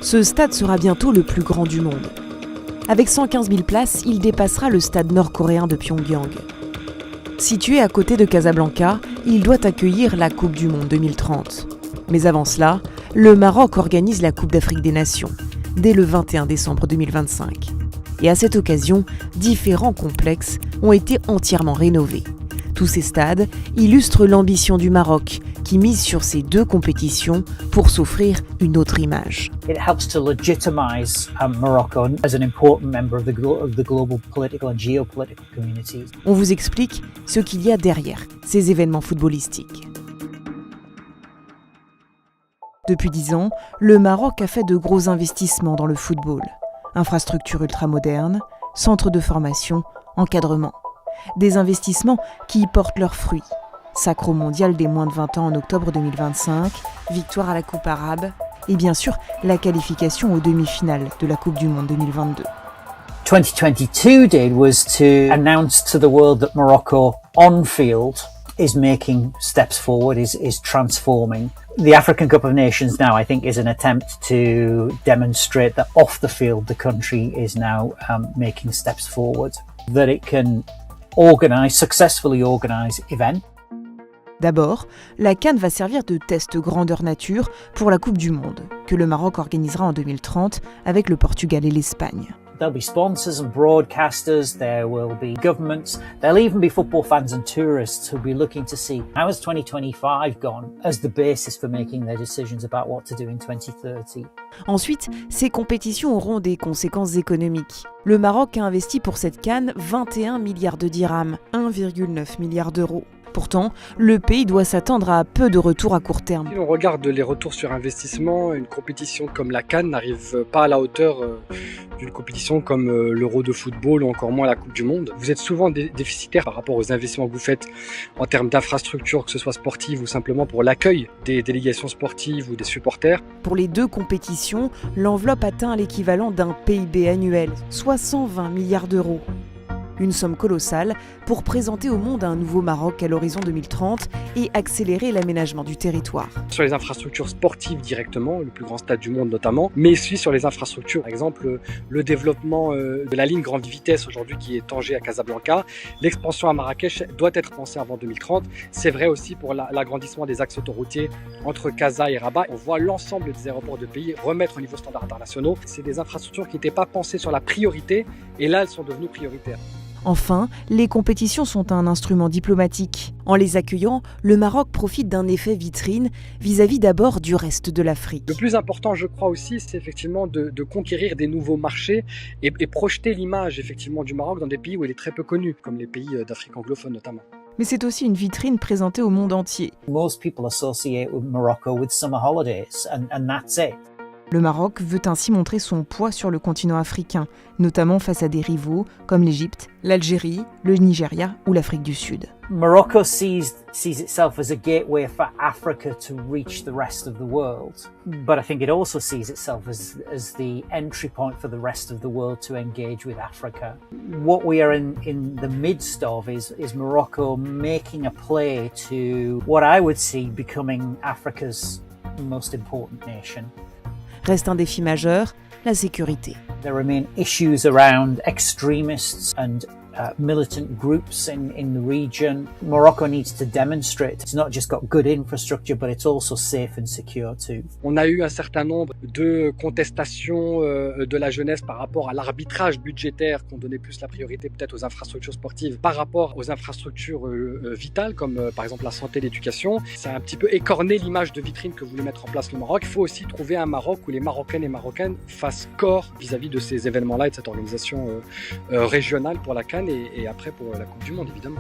Ce stade sera bientôt le plus grand du monde. Avec 115 000 places, il dépassera le stade nord-coréen de Pyongyang. Situé à côté de Casablanca, il doit accueillir la Coupe du Monde 2030. Mais avant cela, le Maroc organise la Coupe d'Afrique des Nations, dès le 21 décembre 2025. Et à cette occasion, différents complexes ont été entièrement rénovés. Tous ces stades illustrent l'ambition du Maroc, qui mise sur ces deux compétitions pour s'offrir une autre image. It helps to legitimize Morocco as an important member of the global political and geopolitical communities. On vous explique ce qu'il y a derrière ces événements footballistiques. Depuis 10 ans, le Maroc a fait de gros investissements dans le football. Infrastructures ultramodernes, centres de formation, encadrement. Des investissements qui portent leurs fruits. Sacre mondial des moins de 20 ans en octobre 2025, victoire à la Coupe arabe et bien sûr la qualification aux demi-finales de la Coupe du Monde 2022. 2022 did was to announce to the world that Morocco on field is making steps forward, is transforming. The African Cup of Nations now, I think, is an attempt to demonstrate that off the field the country is now making steps forward, that it can successfully organise events. D'abord, la CAN va servir de test grandeur nature pour la Coupe du Monde, que le Maroc organisera en 2030 avec le Portugal et l'Espagne. There'll be sponsors and broadcasters, there will be governments, there'll even be football fans and tourists who'll be looking to see how has 2025 gone as the basis for making their decisions about what to do in 2030. Ensuite, ces compétitions auront des conséquences économiques. Le Maroc a investi pour cette CAN 21 milliards de dirhams, 1,9 milliard d'euros. Pourtant, le pays doit s'attendre à peu de retours à court terme. Si on regarde les retours sur investissement, une compétition comme la CAN n'arrive pas à la hauteur d'une compétition comme l'Euro de football ou encore moins la Coupe du Monde. Vous êtes souvent déficitaire par rapport aux investissements que vous faites en termes d'infrastructures, que ce soit sportives ou simplement pour l'accueil des délégations sportives ou des supporters. Pour les deux compétitions, l'enveloppe atteint l'équivalent d'un PIB annuel, soit 120 milliards d'euros. Une somme colossale pour présenter au monde un nouveau Maroc à l'horizon 2030 et accélérer l'aménagement du territoire. Sur les infrastructures sportives directement, le plus grand stade du monde notamment, mais aussi sur les infrastructures, par exemple le développement de la ligne grande vitesse aujourd'hui qui est Tanger à Casablanca. L'expansion à Marrakech doit être pensée avant 2030. C'est vrai aussi pour l'agrandissement des axes autoroutiers entre Casa et Rabat. On voit l'ensemble des aéroports de pays remettre au niveau standard internationaux. C'est des infrastructures qui n'étaient pas pensées sur la priorité et là elles sont devenues prioritaires. Enfin, les compétitions sont un instrument diplomatique. En les accueillant, le Maroc profite d'un effet vitrine vis-à-vis d'abord du reste de l'Afrique. Le plus important, je crois aussi, c'est effectivement de conquérir des nouveaux marchés et projeter l'image effectivement du Maroc dans des pays où il est très peu connu, comme les pays d'Afrique anglophone notamment. Mais c'est aussi une vitrine présentée au monde entier. Most people associate Morocco with summer holidays and that's it. Le Maroc veut ainsi montrer son poids sur le continent africain, notamment face à des rivaux comme l'Égypte, l'Algérie, le Nigeria ou l'Afrique du Sud. Morocco sees itself as a gateway for Africa to reach the rest of the world, but I think it also sees itself as the entry point for the rest of the world to engage with Africa. What we are in the midst of is Morocco making a play to what I would see becoming Africa's most important nation. Reste un défi majeur, la sécurité. There remain issues around extremists and militant groups in the region. Morocco needs to demonstrate it's not just got good infrastructure, but it's also safe and secure too. On a eu un certain nombre de contestations de la jeunesse par rapport à l'arbitrage budgétaire, qu'on donnait plus la priorité peut-être aux infrastructures sportives par rapport aux infrastructures vitales, comme par exemple la santé et l'éducation. Ça a un petit peu écorné l'image de vitrine que voulait mettre en place le Maroc. Il faut aussi trouver un Maroc où les Marocaines et Marocaines fassent corps vis-à-vis de ces événements-là et de cette organisation régionale pour la CAN et après pour la Coupe du Monde évidemment.